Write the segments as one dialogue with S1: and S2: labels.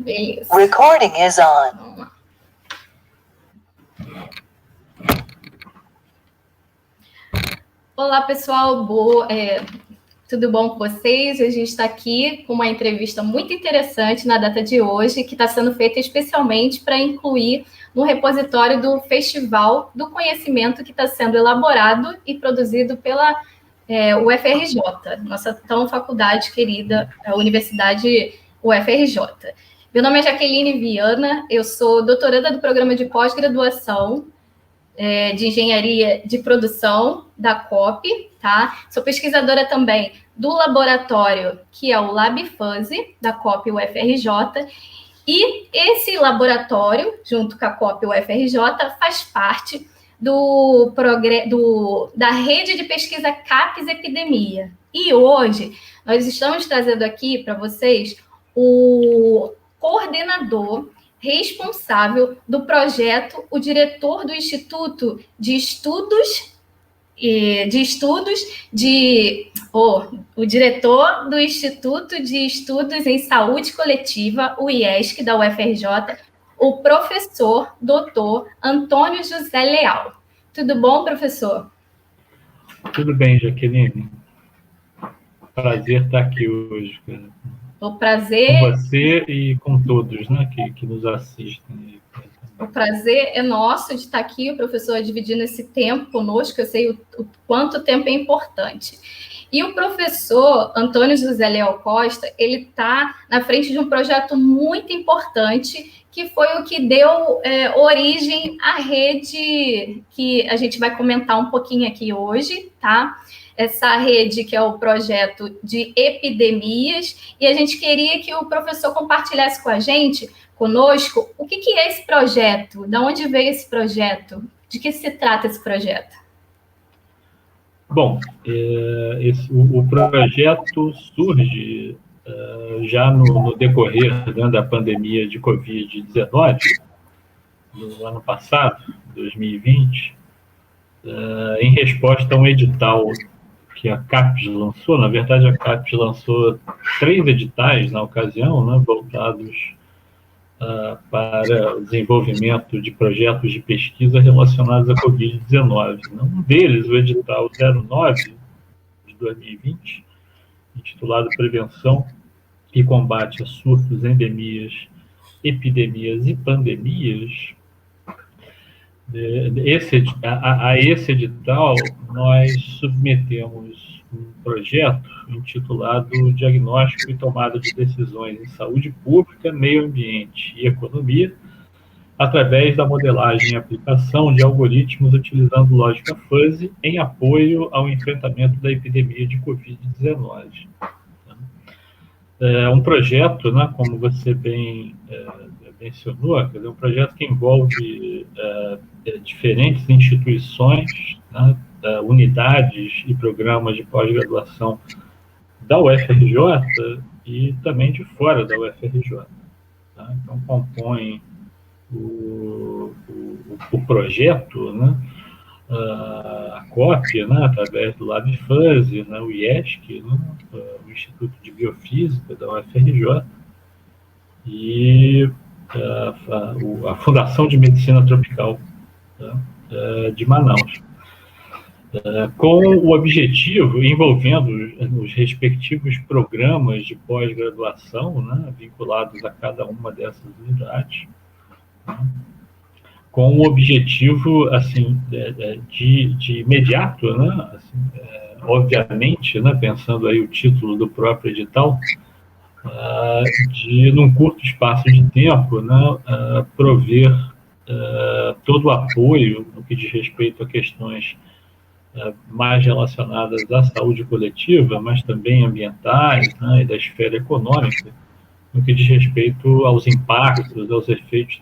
S1: Beleza. Recording is on. Vamos lá. Olá, pessoal. Tudo bom com vocês? A gente está aqui com uma entrevista muito interessante na data de hoje, que está sendo feita especialmente para incluir no repositório do Festival do Conhecimento que está sendo elaborado e produzido pela UFRJ, nossa tão faculdade querida, a Universidade UFRJ. Meu nome é Jaqueline Viana, eu sou doutoranda do programa de pós-graduação de Engenharia de Produção da COP, tá? Sou pesquisadora também do laboratório, que é o LabFuzzy, da COP UFRJ, e esse laboratório, junto com a COP UFRJ, faz parte da rede de pesquisa CAPES Epidemia. E hoje nós estamos trazendo aqui para vocês o coordenador responsável do projeto, o diretor do Instituto de Estudos, o diretor do Instituto de Estudos em Saúde Coletiva, o IESC, da UFRJ, o professor doutor Antônio José Leal. Tudo bom, professor?
S2: Tudo bem, Jaqueline. Prazer estar aqui hoje.
S1: O prazer...
S2: Com você e com todos, né, que nos assistem.
S1: O prazer é nosso de estar aqui, o professor dividindo esse tempo conosco. Eu sei o quanto o tempo é importante. E o professor Antônio José Leal Costa, ele está na frente de um projeto muito importante, que foi o que deu origem à rede que a gente vai comentar um pouquinho aqui hoje, tá? Essa rede que é o projeto de epidemias, e a gente queria que o professor compartilhasse com a gente, conosco, o que é esse projeto, de onde veio esse projeto, de que se trata esse projeto?
S2: Bom, o projeto surge já no decorrer da pandemia de Covid-19, no ano passado, 2020, em resposta a um edital que a CAPES lançou. Na verdade, a CAPES lançou 3 editais na ocasião, né, voltados para o desenvolvimento de projetos de pesquisa relacionados à Covid-19. Um deles, o edital 09 de 2020, intitulado Prevenção e Combate a Surtos, Endemias, Epidemias e Pandemias. A esse edital, nós submetemos um projeto intitulado Diagnóstico e Tomada de Decisões em Saúde Pública, Meio Ambiente e Economia, através da modelagem e aplicação de algoritmos utilizando lógica fuzzy em apoio ao enfrentamento da epidemia de Covid-19. É um projeto, né, como você bem mencionou, é um projeto que envolve diferentes instituições, né, unidades e programas de pós-graduação da UFRJ e também de fora da UFRJ. Tá? Então, compõem o projeto, né, a COP, né, através do LabFuzzy, né, o IESC, né, o Instituto de Biofísica da UFRJ, e a Fundação de Medicina Tropical, tá, de Manaus, com o objetivo, envolvendo os respectivos programas de pós-graduação, né, vinculados a cada uma dessas unidades, né, com o objetivo, assim, de imediato, né, assim, obviamente, né, pensando aí o título do próprio edital, de, num curto espaço de tempo, né, prover todo o apoio no que diz respeito a questões mais relacionadas à saúde coletiva, mas também ambientais, né, e da esfera econômica, no que diz respeito aos impactos, aos efeitos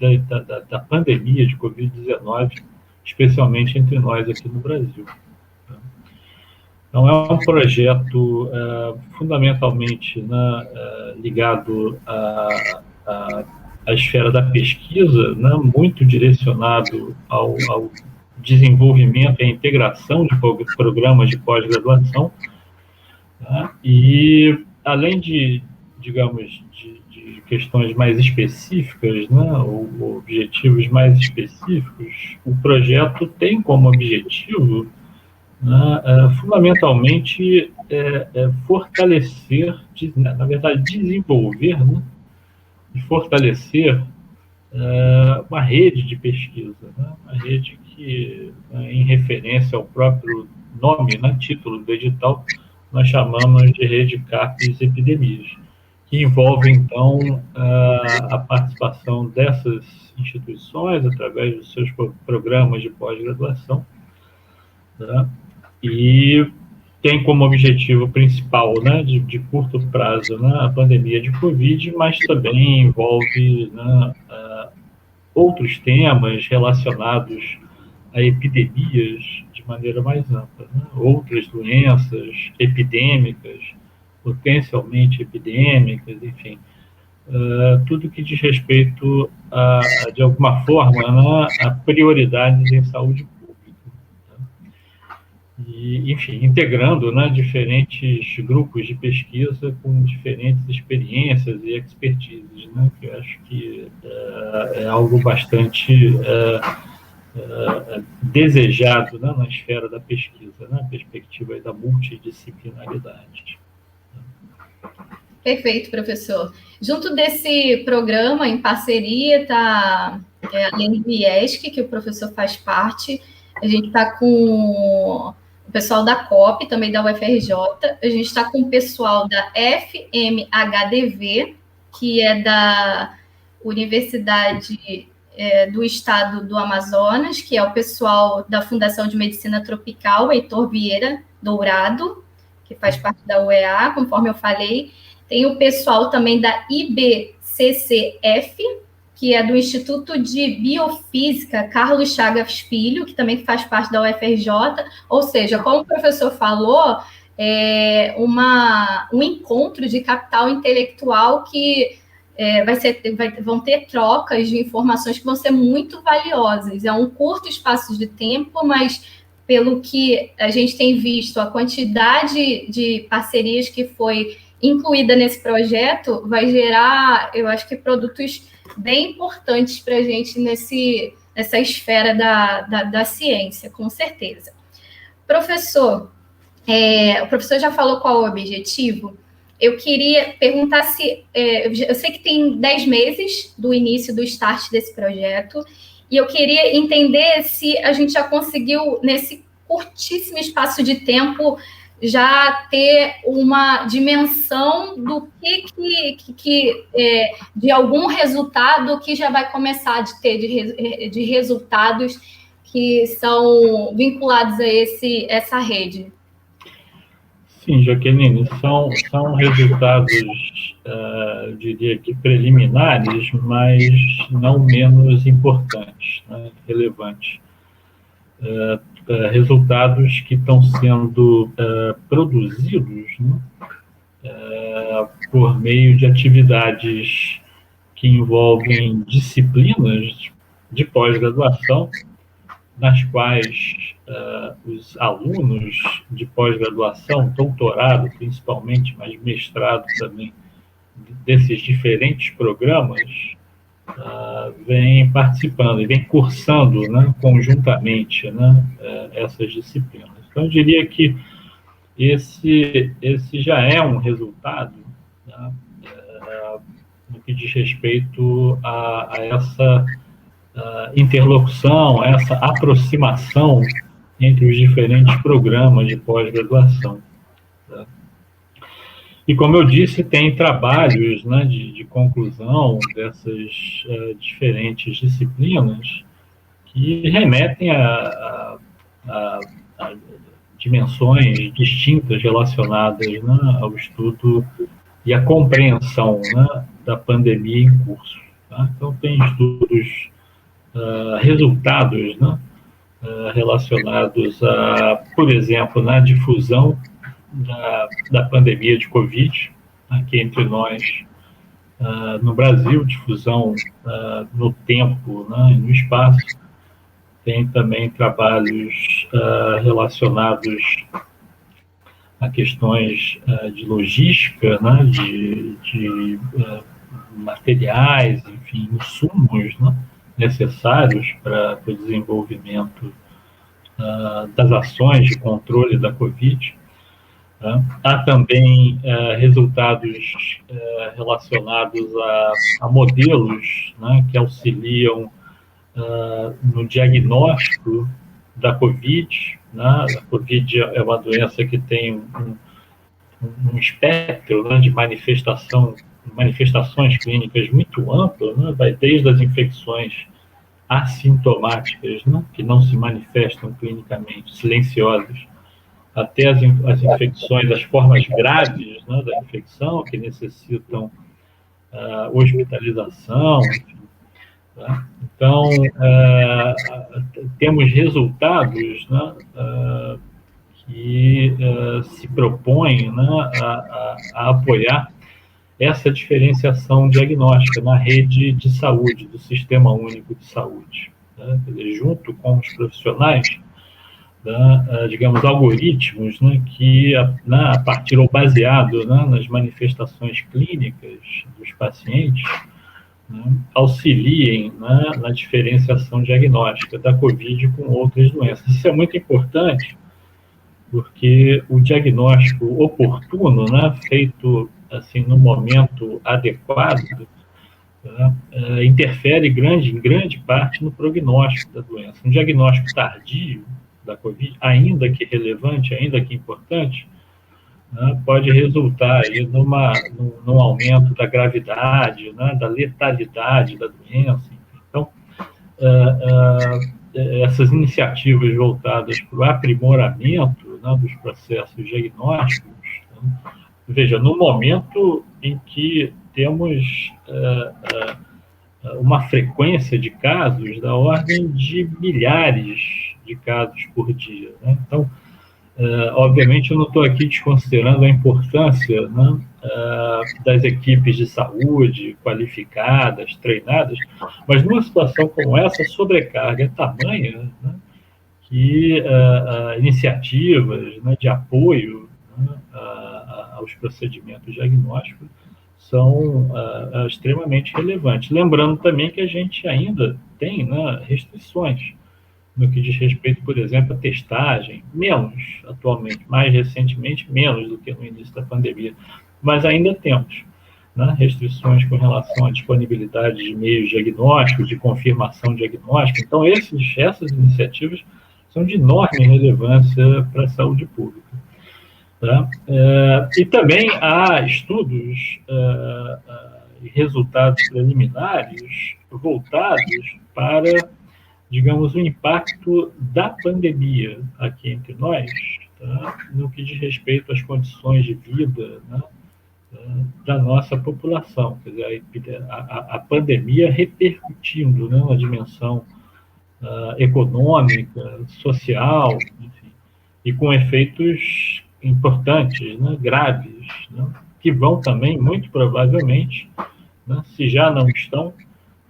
S2: da pandemia de Covid-19, especialmente entre nós aqui no Brasil. Então, é um projeto fundamentalmente, né, ligado à esfera da pesquisa, né, muito direcionado ao desenvolvimento e à integração de programas de pós-graduação, né, e além de, digamos, de de questões mais específicas, né, ou objetivos mais específicos, o projeto tem como objetivo, né, fundamentalmente, fortalecer, na verdade, desenvolver, né, e fortalecer uma rede de pesquisa, né, uma rede que, em referência ao próprio nome, né, título do edital, nós chamamos de Rede CAPES Epidemias, que envolve, então, a participação dessas instituições através dos seus programas de pós-graduação, né? E tem como objetivo principal, né, de curto prazo, né, a pandemia de Covid, mas também envolve, né, outros temas relacionados a epidemias de maneira mais ampla, né? Outras doenças epidêmicas, potencialmente epidêmicas, enfim, tudo que diz respeito de alguma forma, né, a prioridades em saúde pública. Tá? E, enfim, integrando, né, diferentes grupos de pesquisa com diferentes experiências e expertises, né, que eu acho que é algo bastante desejado, né, na esfera da pesquisa, né, a perspectiva aí da multidisciplinaridade.
S1: Perfeito, professor. Junto desse programa, em parceria, está além do IESC, que o professor faz parte, a gente está com o pessoal da COP, também da UFRJ, a gente está com o pessoal da FMHDV, que é da Universidade do Estado do Amazonas, que é o pessoal da Fundação de Medicina Tropical, Heitor Vieira Dourado, que faz parte da UEA, conforme eu falei. Tem o pessoal também da IBCCF, que é do Instituto de Biofísica Carlos Chagas Filho, que também faz parte da UFRJ. Ou seja, como o professor falou, é um encontro de capital intelectual que vão ter trocas de informações que vão ser muito valiosas. É um curto espaço de tempo, mas pelo que a gente tem visto, a quantidade de parcerias que foi incluída nesse projeto vai gerar, eu acho que, produtos bem importantes para a gente nessa esfera da ciência, com certeza. Professor, o professor já falou qual é o objetivo. Eu queria perguntar se... eu sei que tem 10 meses do início do start desse projeto, e eu queria entender se a gente já conseguiu, nesse curtíssimo espaço de tempo, já ter uma dimensão do que de algum resultado que já vai começar a ter de resultados que são vinculados a essa rede.
S2: Sim, Jaqueline, são resultados, diria que preliminares, mas não menos importantes, né, relevantes. Resultados que estão sendo produzidos, né, por meio de atividades que envolvem disciplinas de pós-graduação, nas quais os alunos de pós-graduação, doutorado principalmente, mas mestrado também, desses diferentes programas, vêm participando e vêm cursando, né, conjuntamente, né, essas disciplinas. Então, eu diria que esse já é um resultado, né, no que diz respeito a essa interlocução, essa aproximação entre os diferentes programas de pós-graduação. Tá? E, como eu disse, tem trabalhos, né, de conclusão dessas diferentes disciplinas que remetem a dimensões distintas relacionadas, né, ao estudo e à compreensão, né, da pandemia em curso. Tá? Então, tem estudos, resultados, né, relacionados a, por exemplo, na difusão da pandemia de Covid, aqui entre nós, no Brasil, difusão no tempo, né, e no espaço. Tem também trabalhos relacionados a questões de logística, né, de materiais, enfim, insumos, né, necessários para o desenvolvimento das ações de controle da Covid. Há também resultados relacionados a modelos, né, que auxiliam no diagnóstico da Covid. Né? A Covid é uma doença que tem um espectro, né, de manifestações clínicas muito amplo, né? Vai desde as infecções assintomáticas, né, que não se manifestam clinicamente, silenciosas, até as infecções, as formas graves, né, da infecção, que necessitam hospitalização, enfim, tá? Então, temos resultados, né, que se propõem, né, a apoiar essa diferenciação diagnóstica na rede de saúde, do Sistema Único de Saúde. Né? Quer dizer, junto com os profissionais, né, digamos, algoritmos, né, que, a partir ou baseado, né, nas manifestações clínicas dos pacientes, né, auxiliem, né, na diferenciação diagnóstica da Covid com outras doenças. Isso é muito importante, porque o diagnóstico oportuno, né, feito assim no momento adequado, né, interfere em grande parte no prognóstico da doença. Um diagnóstico tardio da Covid, ainda que relevante, ainda que importante, né, pode resultar aí num aumento da gravidade, né, da letalidade da doença. Então, essas iniciativas voltadas para o aprimoramento, né, dos processos diagnósticos, né, veja, no momento em que temos uma frequência de casos da ordem de milhares de casos por dia, né? Então, obviamente, eu não estou aqui desconsiderando a importância, né, das equipes de saúde qualificadas, treinadas, mas numa situação como essa, a sobrecarga é tamanha, né, que iniciativas, né, de apoio, né, aos procedimentos diagnósticos são extremamente relevantes. Lembrando também que a gente ainda tem, né, restrições no que diz respeito, por exemplo, à testagem, menos atualmente, mais recentemente, menos do que no início da pandemia, mas ainda temos, né, restrições com relação à disponibilidade de meios diagnósticos, de confirmação diagnóstica. Então, essas iniciativas são de enorme relevância para a saúde pública. Tá? E também há estudos e resultados preliminares voltados para, digamos, o impacto da pandemia aqui entre nós, tá? No que diz respeito às condições de vida, né, da nossa população. Quer dizer, a pandemia repercutindo, né, na dimensão econômica, social, enfim, e com efeitos importantes, né, graves, né, que vão também, muito provavelmente, né, se já não estão,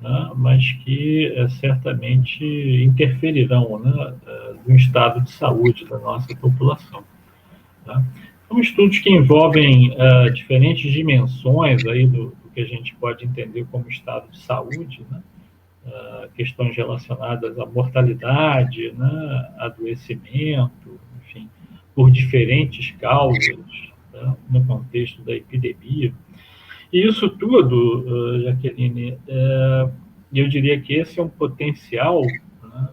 S2: né, mas que certamente interferirão, né, no estado de saúde da nossa população. Tá? São estudos que envolvem diferentes dimensões aí do que a gente pode entender como estado de saúde, né? Questões relacionadas à mortalidade, né, adoecimento, enfim, por diferentes causas, né, no contexto da epidemia. E isso tudo, Jaqueline, eu diria que esse é um potencial, né,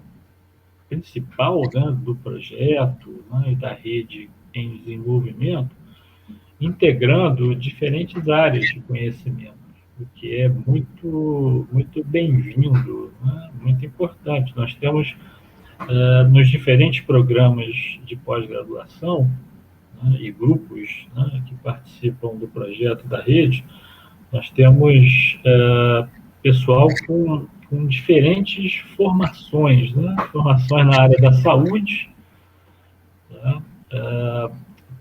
S2: principal, né, do projeto, né, e da rede em desenvolvimento, integrando diferentes áreas de conhecimento, o que é muito, muito bem-vindo, né, muito importante. Nós temos, nos diferentes programas de pós-graduação, né, e grupos, né, que participam do projeto da rede, nós temos pessoal com diferentes formações, né, formações na área da saúde, né,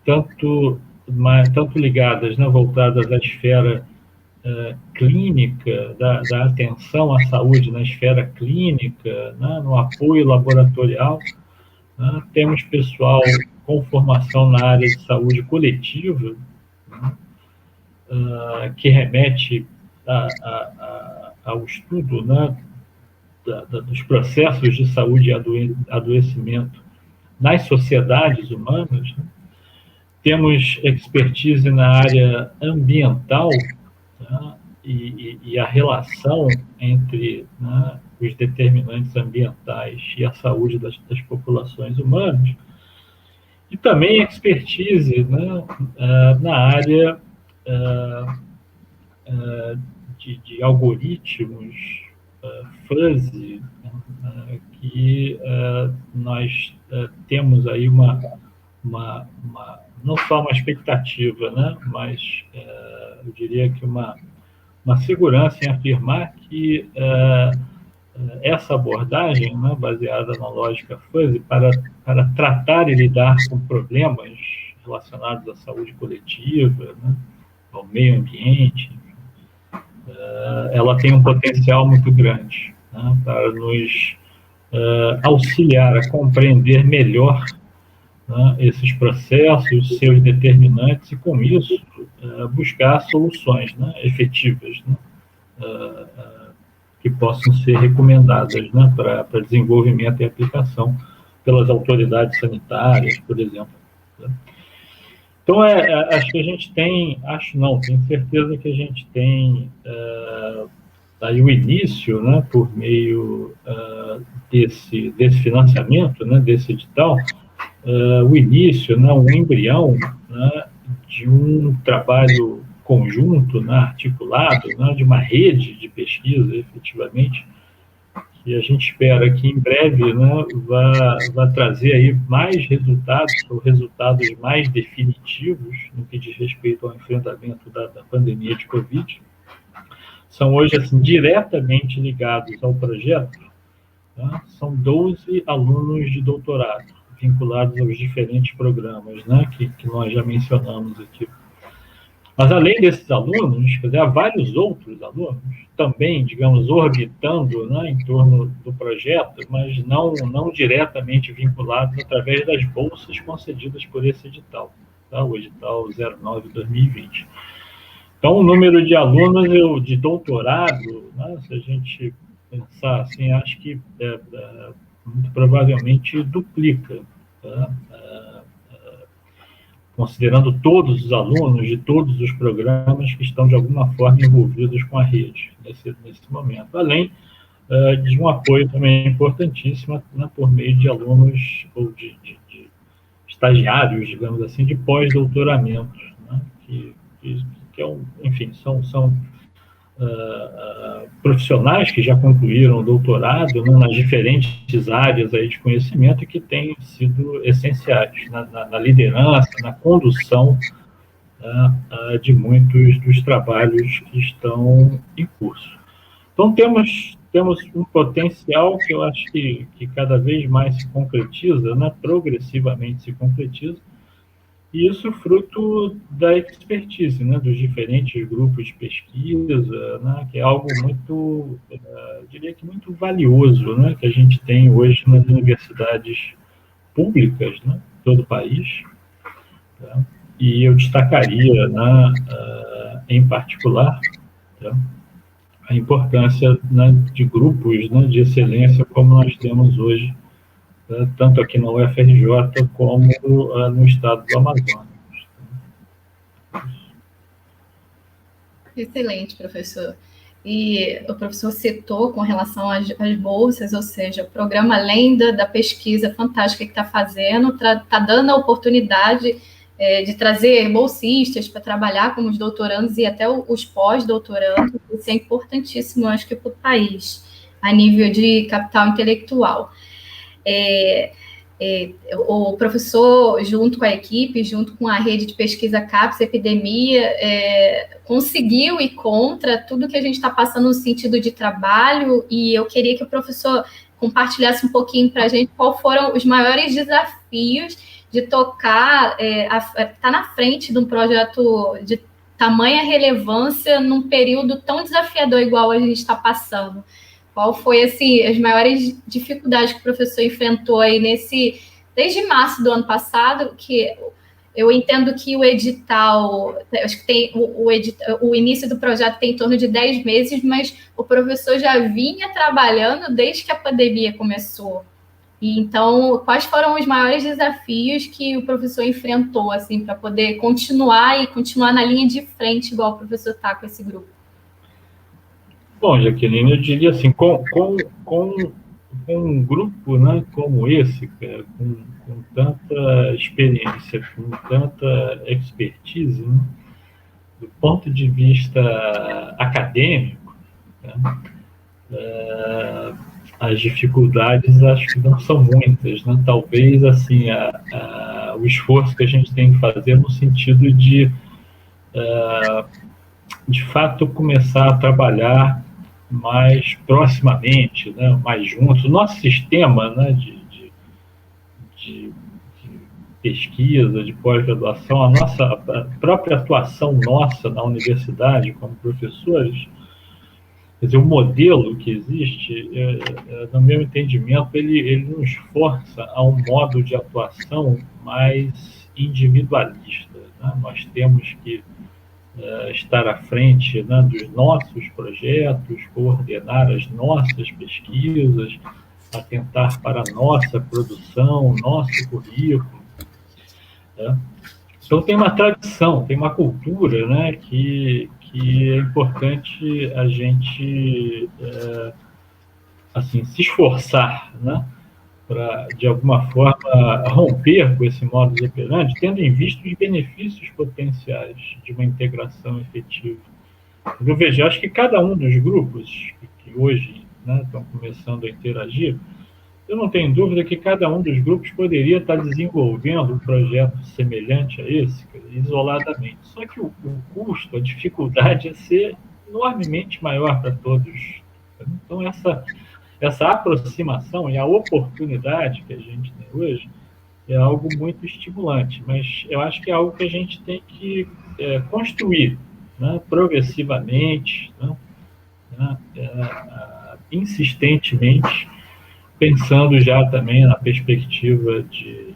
S2: tanto ligadas, né, voltadas à esfera clínica, da atenção à saúde na esfera clínica, né, no apoio laboratorial. Né, temos pessoal com formação na área de saúde coletiva, né, que remete ao estudo, né, dos processos de saúde e adoecimento nas sociedades humanas, né? Temos expertise na área ambiental, tá? E a relação entre, né, os determinantes ambientais e a saúde das populações humanas, e também expertise, né, na área de algoritmos fuzzy, que nós temos aí não só uma expectativa, né, mas eu diria que uma segurança em afirmar que essa abordagem, né, baseada na lógica fuzzy, para tratar e lidar com problemas relacionados à saúde coletiva, né, ao meio ambiente, ela tem um potencial muito grande, né, para nos auxiliar a compreender melhor, né, esses processos, seus determinantes, e com isso buscar soluções, né, efetivas, né, que possam ser recomendadas, né, para desenvolvimento e aplicação pelas autoridades sanitárias, por exemplo. Né? Então, acho que a gente tem, tenho certeza que a gente tem aí o início, né, por meio desse financiamento, né, desse edital, o início, né, um embrião, né, de um trabalho conjunto, né, articulado, né, de uma rede de pesquisa, efetivamente, que a gente espera que em breve, né, vá trazer aí mais resultados, ou resultados mais definitivos no que diz respeito ao enfrentamento da pandemia de Covid. São hoje, assim, diretamente ligados ao projeto, né, são 12 alunos de doutorado, vinculados aos diferentes programas, né, que nós já mencionamos aqui. Mas, além desses alunos, quer dizer, há vários outros alunos também, digamos, orbitando, né, em torno do projeto, mas não diretamente vinculados através das bolsas concedidas por esse edital, tá? O edital 09/2020. Então, o número de alunos de doutorado, né, se a gente pensar assim, acho que muito provavelmente duplica, tá? Considerando todos os alunos de todos os programas que estão, de alguma forma, envolvidos com a rede nesse momento. Além de um apoio também importantíssimo, né, por meio de alunos ou de estagiários, digamos assim, de pós-doutoramento, né, que enfim, são profissionais que já concluíram o doutorado, né, nas diferentes áreas aí de conhecimento, e que têm sido essenciais na liderança, na condução, né, de muitos dos trabalhos que estão em curso. Então, temos um potencial que eu acho que cada vez mais se concretiza, né, progressivamente se concretiza, e isso fruto da expertise, né, dos diferentes grupos de pesquisa, né, que é algo muito, diria que muito valioso, né, que a gente tem hoje nas universidades públicas, né, de todo o país. Tá? E eu destacaria, né, em particular, tá, a importância, né, de grupos, né, de excelência como nós temos hoje, tanto aqui na UFRJ como no estado do Amazonas.
S1: Excelente, professor. E o professor citou com relação às bolsas, ou seja, o programa, além da pesquisa fantástica que está fazendo, está dando a oportunidade de trazer bolsistas para trabalhar como os doutorandos e até os pós-doutorandos. Isso é importantíssimo, acho que, para o país, a nível de capital intelectual. O professor, junto com a equipe, junto com a rede de pesquisa CAPES Epidemia, conseguiu ir contra tudo que a gente está passando no sentido de trabalho, e eu queria que o professor compartilhasse um pouquinho para a gente quais foram os maiores desafios de tocar, estar na frente de um projeto de tamanha relevância num período tão desafiador igual a gente está passando. Qual foi, assim, as maiores dificuldades que o professor enfrentou aí desde março do ano passado, que Eu entendo que o edital, acho que tem o início do projeto tem em torno de 10 meses, mas o professor já vinha trabalhando desde que a pandemia começou. E então, quais foram os maiores desafios que o professor enfrentou, assim, para poder continuar na linha de frente, igual o professor está com esse grupo?
S2: Bom, Jaqueline, eu diria assim, com um grupo, né, como esse, cara, com tanta experiência, com tanta expertise, né, do ponto de vista acadêmico, né, as dificuldades acho que não são muitas, né? Talvez assim o esforço que a gente tem que fazer no sentido de fato começar a trabalhar mais proximamente, né? Mais juntos. O nosso sistema, né, de pesquisa, de pós-graduação, a própria atuação nossa na universidade como professores. Quer dizer, o modelo que existe, no meu entendimento, ele nos força a um modo de atuação mais individualista, né? Nós temos que estar à frente, né, dos nossos projetos, coordenar as nossas pesquisas, atentar para a nossa produção, nosso currículo, né? Então tem uma tradição, tem uma cultura, né, que é importante a gente assim se esforçar, né, para de alguma forma romper com esse modus operandi, tendo em vista os benefícios potenciais de uma integração efetiva. Eu vejo, acho que cada um dos grupos que hoje, né, estão começando a interagir, eu não tenho dúvida que cada um dos grupos poderia estar desenvolvendo um projeto semelhante a esse, isoladamente. Só que o custo, a dificuldade é ser enormemente maior para todos. Então, essa aproximação e a oportunidade que a gente tem hoje é algo muito estimulante, mas eu acho que é algo que a gente tem que construir, né, progressivamente, né, insistentemente, pensando já também na perspectiva de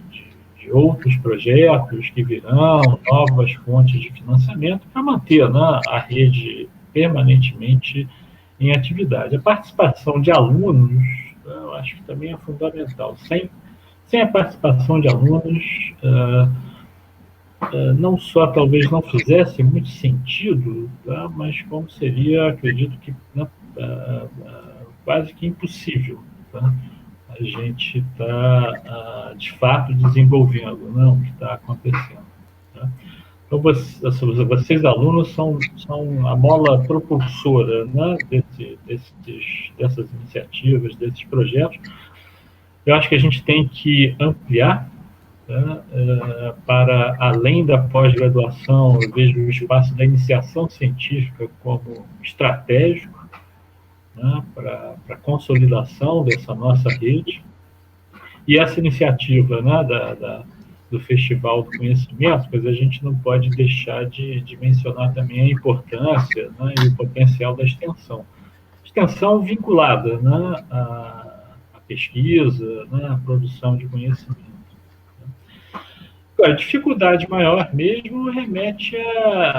S2: outros projetos que virão, novas fontes de financiamento, para manter, né, a rede permanentemente em atividade. A participação de alunos, eu acho que também é fundamental. Sem a participação de alunos, não só talvez não fizesse muito sentido, tá, mas como seria, acredito que, né, quase que impossível, tá, a gente está, de fato, desenvolvendo, né, o que está acontecendo. Tá? Então, vocês, alunos, são a mola propulsora, né, dessas iniciativas, desses projetos. Eu acho que a gente tem que ampliar, né, para além da pós-graduação. Eu vejo o espaço da iniciação científica como estratégico, né, para a consolidação dessa nossa rede. E essa iniciativa, né, do Festival do Conhecimento, pois a gente não pode deixar de mencionar também a importância, né, e o potencial da extensão. Extensão vinculada, né, à pesquisa, né, à produção de conhecimento. A dificuldade maior mesmo remete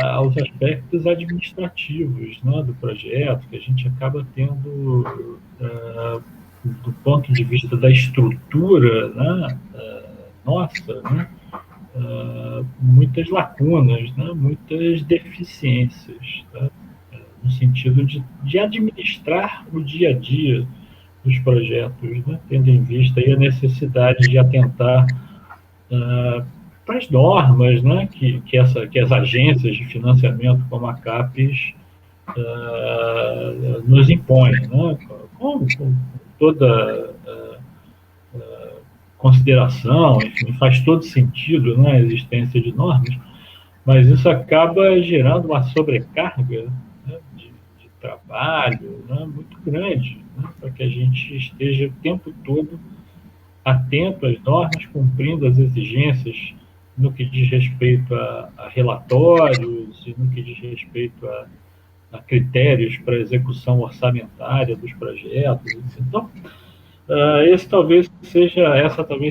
S2: aos aspectos administrativos, né, do projeto, que a gente acaba tendo, do ponto de vista da estrutura, né, nossa, né, muitas lacunas, né, muitas deficiências, tá, no sentido de administrar o dia a dia dos projetos, né, tendo em vista aí a necessidade de atentar para as normas, né, que as agências de financiamento como a CAPES nos impõem, né, com toda consideração, enfim, faz todo sentido, né, a existência de normas, mas isso acaba gerando uma sobrecarga, né, de trabalho, né, muito grande, né, para que a gente esteja o tempo todo atento às normas, cumprindo as exigências no que diz respeito a relatórios e no que diz respeito a critérios para execução orçamentária dos projetos. Então, essa talvez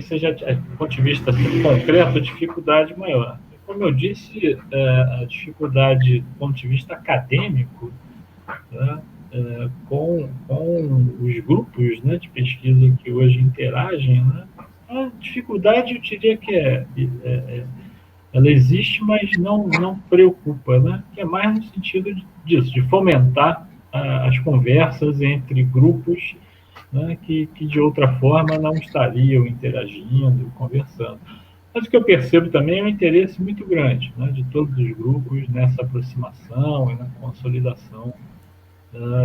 S2: seja, do ponto de vista concreto, a dificuldade maior. Como eu disse, a dificuldade do ponto de vista acadêmico, né, com os grupos, né, de pesquisa que hoje interagem, né, a dificuldade, eu diria que ela existe, mas não preocupa, né, que é mais no sentido disso, de fomentar as conversas entre grupos, né, que de outra forma não estariam interagindo, conversando. Mas o que eu percebo também é um interesse muito grande, né, de todos os grupos nessa aproximação e na consolidação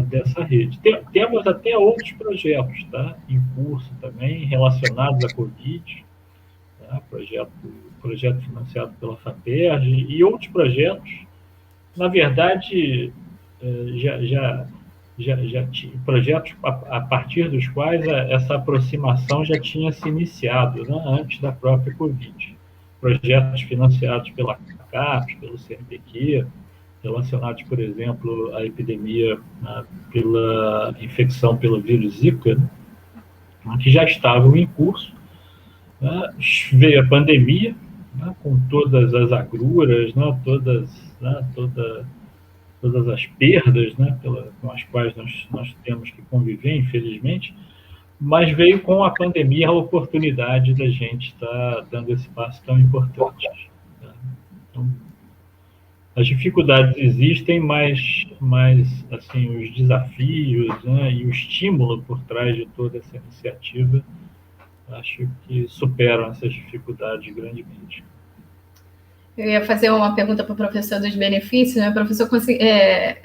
S2: dessa rede. Temos até outros projetos, tá, em curso também, relacionados à Covid, tá, projeto financiado pela FAPERJ e outros projetos, na verdade, já tinha projetos a partir dos quais essa aproximação já tinha se iniciado, né, antes da própria Covid. Projetos financiados pela CAPES, pelo CNPq, relacionados, por exemplo, à epidemia, né, pela infecção pelo vírus Zika, né, que já estavam em curso. Né, veio a pandemia, né, com todas as agruras, né, todas as perdas, né, com as quais nós temos que conviver, infelizmente, mas veio com a pandemia a oportunidade da gente estar dando esse passo tão importante. Tá? Então, as dificuldades existem, mas assim, os desafios, né, e o estímulo por trás de toda essa iniciativa, acho que superam essas dificuldades grandemente.
S1: Eu ia fazer uma pergunta para o professor dos benefícios, né? O professor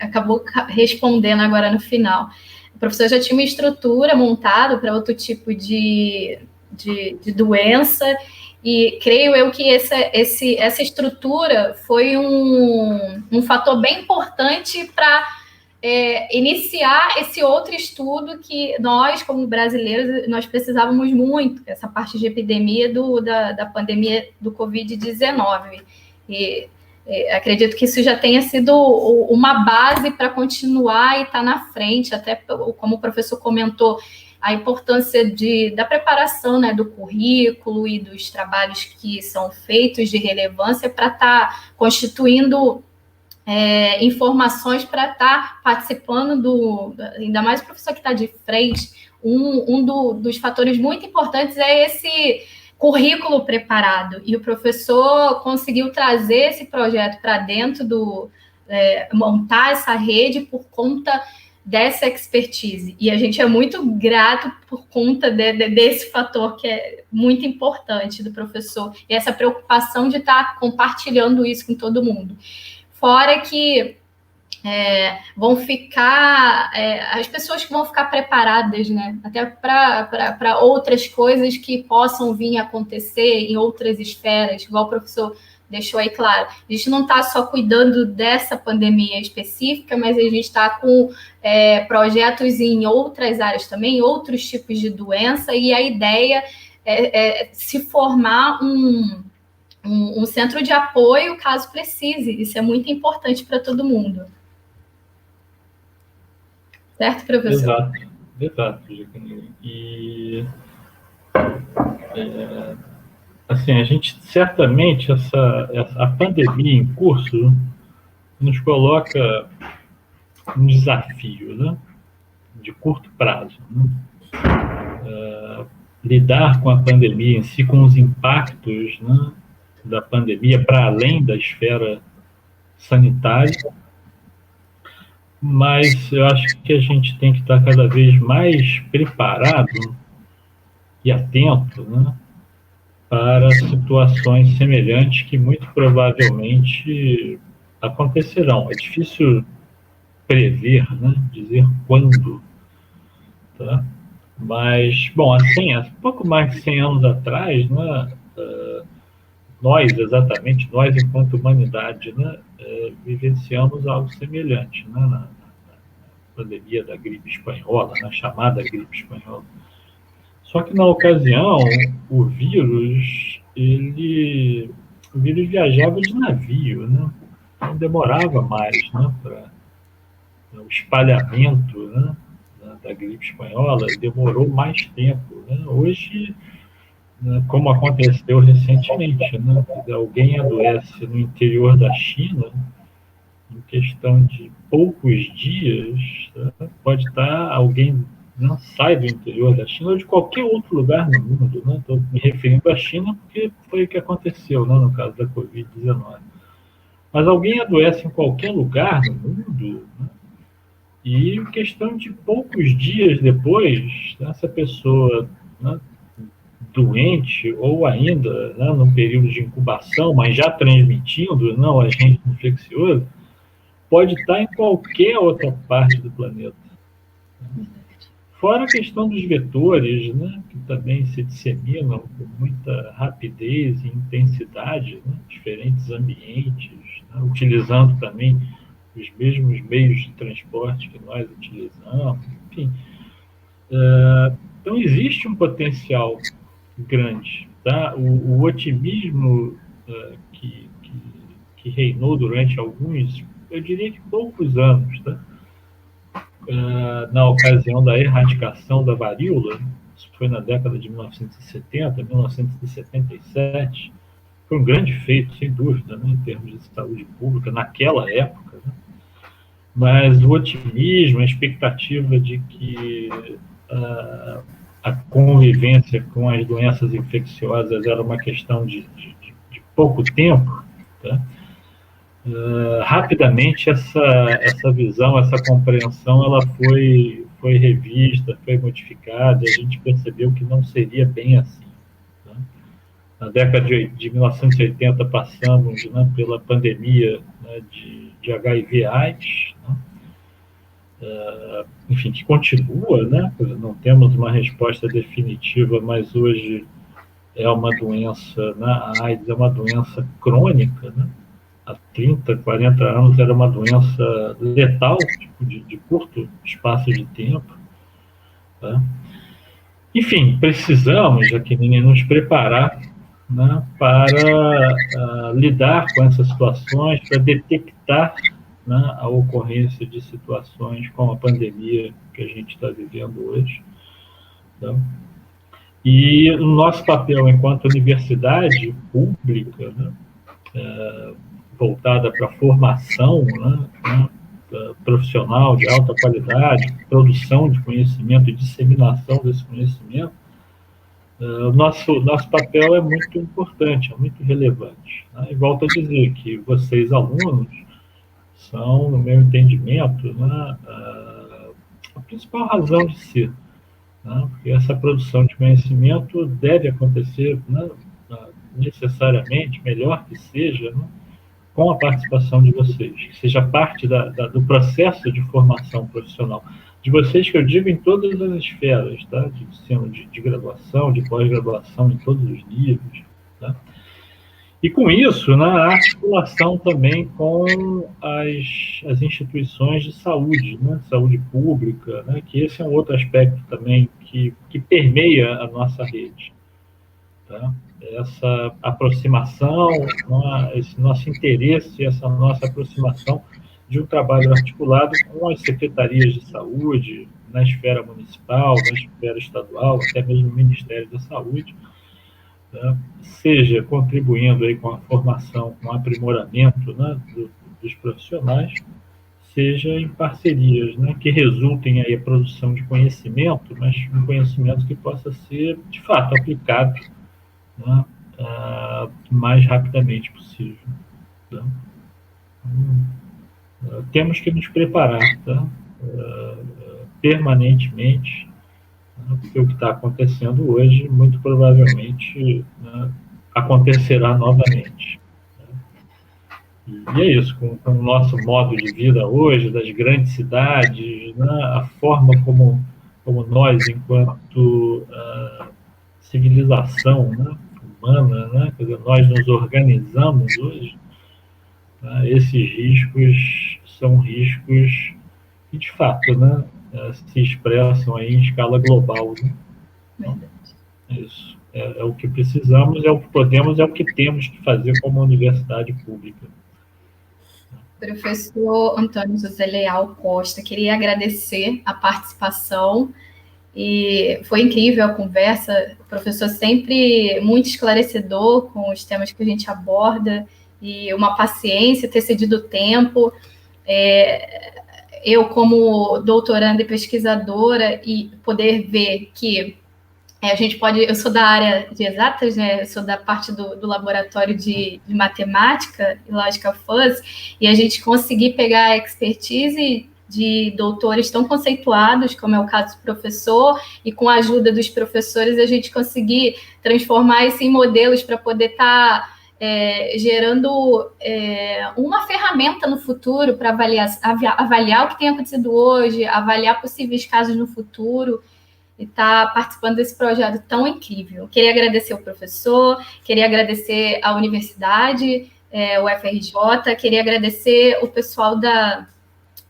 S1: acabou respondendo agora no final. O professor já tinha uma estrutura montada para outro tipo de doença, e creio eu que essa estrutura foi um fator bem importante para iniciar esse outro estudo que nós, como brasileiros, nós precisávamos muito, essa parte de epidemia da pandemia do Covid-19. E acredito que isso já tenha sido uma base para continuar e estar na frente, até como o professor comentou, a importância da preparação, né, do currículo e dos trabalhos que são feitos de relevância para estar constituindo informações para estar participando ainda mais o professor que está de frente. Dos fatores muito importantes é esse currículo preparado, e o professor conseguiu trazer esse projeto para dentro montar essa rede por conta dessa expertise, e a gente é muito grato por conta desse fator que é muito importante do professor, e essa preocupação de estar compartilhando isso com todo mundo. Fora que vão ficar as pessoas que vão ficar preparadas, né, até para outras coisas que possam vir a acontecer em outras esferas, igual o professor deixou aí claro. A gente não está só cuidando dessa pandemia específica, mas a gente está com projetos em outras áreas também, outros tipos de doença, e a ideia é se formar um centro de apoio caso precise. Isso é muito importante para todo mundo. Certo, professor?
S2: Exato, Jaqueline. E, assim, a gente, certamente, a pandemia em curso nos coloca um desafio, né, de curto prazo. Né? Lidar com a pandemia em si, com os impactos, né, da pandemia para além da esfera sanitária, mas eu acho que a gente tem que estar cada vez mais preparado e atento, né, para situações semelhantes que muito provavelmente acontecerão. É difícil prever, né, dizer quando, tá? Mas, bom, assim, há pouco mais de 100 anos atrás, né, nós, enquanto humanidade, né, vivenciamos algo semelhante, né, na pandemia da gripe espanhola, na chamada gripe espanhola. Só que, na ocasião, o vírus viajava de navio, né? Então demorava mais, né, para o espalhamento, né, da da gripe espanhola demorou mais tempo, né? Hoje, né, como aconteceu recentemente, né? Alguém adoece no interior da China, em questão de poucos dias, tá? Pode estar alguém não sai do interior da China ou de qualquer outro lugar no mundo, né? Estou me referindo à China porque foi o que aconteceu, né, no caso da Covid-19. Mas alguém adoece em qualquer lugar no mundo, né? E em questão de poucos dias depois, né, essa pessoa, né, doente ou ainda, né, num período de incubação, mas já transmitindo, não, agente infeccioso, pode estar em qualquer outra parte do planeta. Fora a questão dos vetores, né, que também se disseminam com muita rapidez e intensidade, né, em diferentes ambientes, né, utilizando também os mesmos meios de transporte que nós utilizamos, enfim. Então, existe um potencial grande. Tá? O otimismo que reinou durante alguns, eu diria que poucos anos, tá? Na ocasião da erradicação da varíola, isso foi na década de 1970, 1977, foi um grande feito, sem dúvida, né, em termos de saúde pública, naquela época, né? Mas o otimismo, a expectativa de que a convivência com as doenças infecciosas era uma questão de pouco tempo, tá? Rapidamente essa visão, essa compreensão, ela foi revista, foi modificada, e a gente percebeu que não seria bem assim. Tá? Na década de 1980 passamos, né, pela pandemia, né, de HIV/AIDS, né? Enfim, que continua, né? Não temos uma resposta definitiva, mas hoje é uma doença, né? A AIDS é uma doença crônica, né? Há 30, 40 anos era uma doença letal, tipo, de curto espaço de tempo. Tá? Enfim, precisamos, Jaqueline, nos preparar, né, para lidar com essas situações, para detectar, né, a ocorrência de situações como a pandemia que a gente está vivendo hoje. Tá? E o nosso papel enquanto universidade pública, né, voltada para a formação, né, profissional de alta qualidade, produção de conhecimento e disseminação desse conhecimento, o nosso papel é muito importante, é muito relevante. Né? E volto a dizer que vocês, alunos, são, no meu entendimento, né, a principal razão de ser. Né? Porque essa produção de conhecimento deve acontecer, né, necessariamente, melhor que seja, né, com a participação de vocês, que seja parte do processo de formação profissional de vocês, que eu digo em todas as esferas, tá? De ensino, de graduação, de pós-graduação, em todos os níveis. Tá? E com isso, né, a articulação também com as instituições de saúde, né, saúde pública, né, que esse é um outro aspecto também que permeia a nossa rede. Tá? Essa aproximação, esse nosso interesse, essa nossa aproximação de um trabalho articulado com as secretarias de saúde, na esfera municipal, na esfera estadual, até mesmo no Ministério da Saúde, tá? Seja contribuindo aí com a formação, com o aprimoramento, né, dos profissionais, seja em parcerias, né, que resultem aí a produção de conhecimento, mas um conhecimento que possa ser, de fato, aplicado, né, mais rapidamente possível. Tá? Temos que nos preparar, tá? Permanentemente, né, porque o que está acontecendo hoje, muito provavelmente, né, acontecerá novamente. Né? E é isso, com o nosso modo de vida hoje, das grandes cidades, né, a forma como nós, enquanto civilização, né, humana, né? Quer dizer, nós nos organizamos hoje, tá? Esses riscos são riscos que, de fato, né, se expressam aí em escala global. Né? Verdade. Isso. É o que precisamos, é o que podemos, é o que temos que fazer como universidade pública.
S1: Professor Antônio José Leal Costa, queria agradecer a participação e foi incrível a conversa, o professor sempre muito esclarecedor com os temas que a gente aborda e uma paciência, ter cedido o tempo. Eu, como doutoranda e pesquisadora, e poder ver que a gente pode... Eu sou da área de exatas, né? Eu sou da parte do laboratório de matemática e lógica fuzz, e a gente conseguir pegar a expertise de doutores tão conceituados, como é o caso do professor, e com a ajuda dos professores, a gente conseguir transformar isso em modelos para poder estar gerando uma ferramenta no futuro para avaliar o que tem acontecido hoje, avaliar possíveis casos no futuro, e estar participando desse projeto tão incrível. Queria agradecer o professor, queria agradecer a universidade, o FRJ, queria agradecer o pessoal da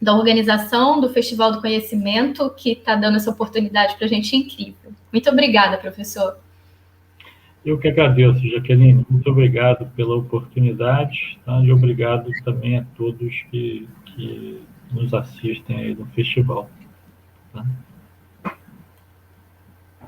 S1: organização do Festival do Conhecimento, que está dando essa oportunidade para a gente incrível. Muito obrigada, professor.
S2: Eu que agradeço, Jaqueline. Muito obrigado pela oportunidade, tá? E obrigado também a todos que nos assistem aí no festival. Tá?